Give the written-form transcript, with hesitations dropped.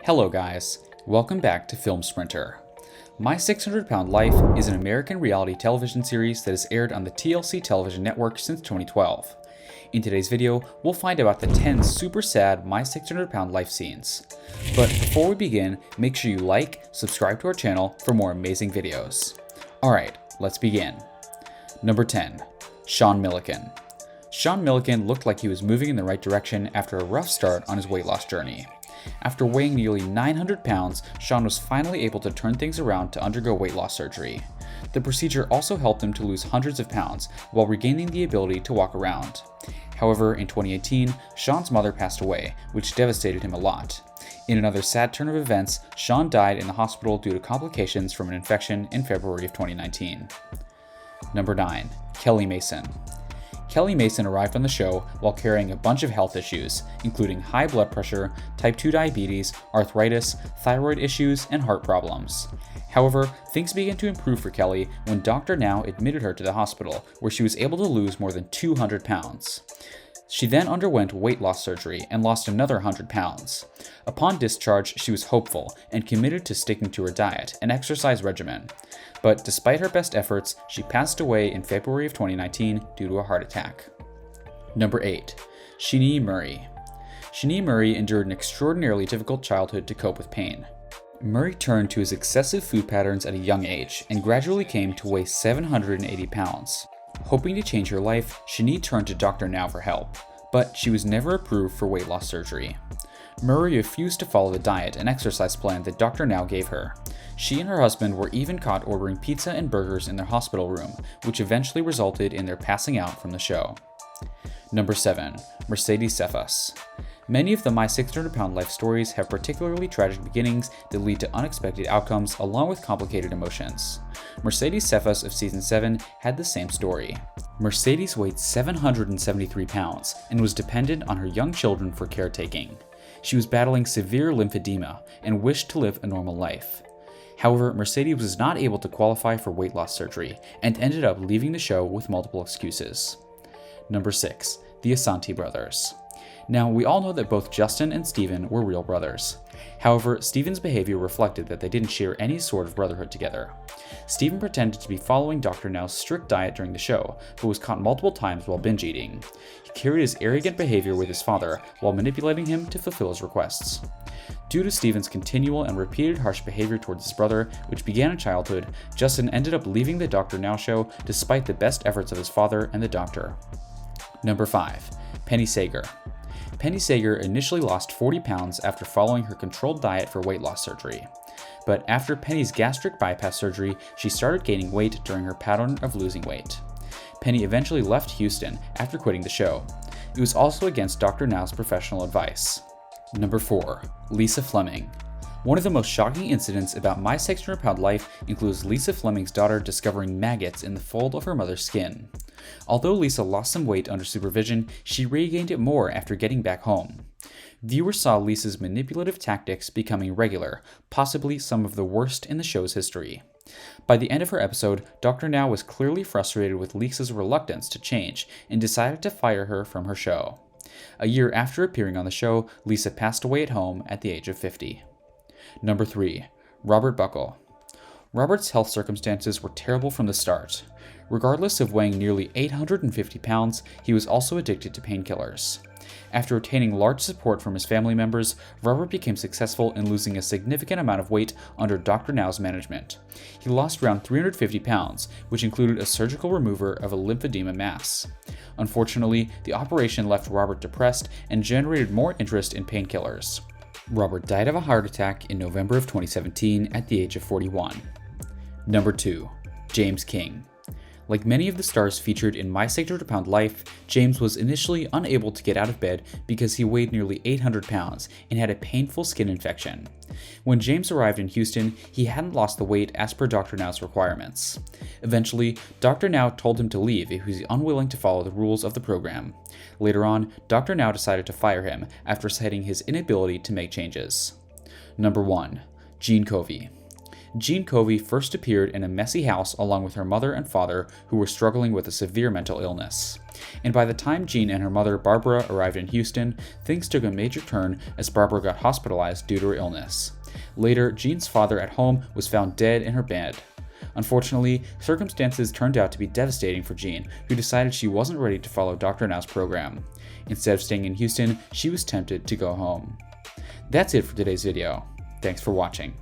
Hello guys, welcome back to Film Sprinter. My 600 Pound Life is an American reality television series that has aired on the TLC television network since 2012. In today's video, we'll find out the 10 super sad My 600 Pound Life scenes. But before we begin, make sure you like, subscribe to our channel for more amazing videos. Alright, let's begin. Number 10. Sean Milliken. Sean Milliken looked like he was moving in the right direction after a rough start on his weight loss journey. After weighing nearly 900 pounds, Sean was finally able to turn things around to undergo weight loss surgery. The procedure also helped him to lose hundreds of pounds while regaining the ability to walk around. However, in 2018, Sean's mother passed away, which devastated him a lot. In another sad turn of events, Sean died in the hospital due to complications from an infection in February of 2019. Number 9. Kelly Mason. Kelly Mason arrived on the show while carrying a bunch of health issues, including high blood pressure, type 2 diabetes, arthritis, thyroid issues, and heart problems. However, things began to improve for Kelly when Dr. Now admitted her to the hospital, where she was able to lose more than 200 pounds. She then underwent weight loss surgery and lost another 100 pounds. Upon discharge, she was hopeful and committed to sticking to her diet and exercise regimen. But despite her best efforts, she passed away in February of 2019 due to a heart attack. Number 8. Sheenie Murray. Sheenie Murray endured an extraordinarily difficult childhood to cope with pain. Murray turned to his excessive food patterns at a young age and gradually came to weigh 780 pounds. Hoping to change her life, Sheenie turned to Dr. Now for help, but she was never approved for weight loss surgery. Murray refused to follow the diet and exercise plan that Dr. Now gave her. She and her husband were even caught ordering pizza and burgers in their hospital room, which eventually resulted in their passing out from the show. Number 7. Mercedes Cephas. Many of the My 600 Pound Life stories have particularly tragic beginnings that lead to unexpected outcomes along with complicated emotions. Mercedes Cephas of Season 7 had the same story. Mercedes weighed 773 pounds and was dependent on her young children for caretaking. She was battling severe lymphedema and wished to live a normal life. However, Mercedes was not able to qualify for weight loss surgery and ended up leaving the show with multiple excuses. Number 6. The Asante Brothers. Now, we all know that both Justin and Steven were real brothers. However, Steven's behavior reflected that they didn't share any sort of brotherhood together. Steven pretended to be following Dr. Now's strict diet during the show, but was caught multiple times while binge eating. He carried his arrogant behavior with his father while manipulating him to fulfill his requests. Due to Steven's continual and repeated harsh behavior towards his brother, which began in childhood, Justin ended up leaving the Dr. Now show despite the best efforts of his father and the doctor. Number 5. Penny Sager. Penny Sager initially lost 40 pounds after following her controlled diet for weight loss surgery. But after Penny's gastric bypass surgery, she started gaining weight during her pattern of losing weight. Penny eventually left Houston after quitting the show. It was also against Dr. Now's professional advice. Number 4. Lisa Fleming. One of the most shocking incidents about My 600 Pound Life includes Lisa Fleming's daughter discovering maggots in the fold of her mother's skin. Although Lisa lost some weight under supervision, she regained it more after getting back home. Viewers saw Lisa's manipulative tactics becoming regular, possibly some of the worst in the show's history. By the end of her episode, Dr. Now was clearly frustrated with Lisa's reluctance to change and decided to fire her from her show. A year after appearing on the show, Lisa passed away at home at the age of 50. Number 3. Robert Buckle. Robert's health circumstances were terrible from the start. Regardless of weighing nearly 850 pounds, he was also addicted to painkillers. After attaining large support from his family members, Robert became successful in losing a significant amount of weight under Dr. Now's management. He lost around 350 pounds, which included a surgical removal of a lymphedema mass. Unfortunately, the operation left Robert depressed and generated more interest in painkillers. Robert died of a heart attack in November of 2017 at the age of 41. Number 2. James King. Like many of the stars featured in My 600 Pound Life, James was initially unable to get out of bed because he weighed nearly 800 pounds and had a painful skin infection. When James arrived in Houston, he hadn't lost the weight as per Dr. Now's requirements. Eventually, Dr. Now told him to leave if he was unwilling to follow the rules of the program. Later on, Dr. Now decided to fire him after citing his inability to make changes. Number 1. Gene Covey. Jean Covey first appeared in a messy house along with her mother and father, who were struggling with a severe mental illness. And by the time Jean and her mother Barbara arrived in Houston, things took a major turn as Barbara got hospitalized due to her illness. Later, Jean's father at home was found dead in her bed. Unfortunately, circumstances turned out to be devastating for Jean, who decided she wasn't ready to follow Dr. Now's program. Instead of staying in Houston, she was tempted to go home. That's it for today's video. Thanks for watching.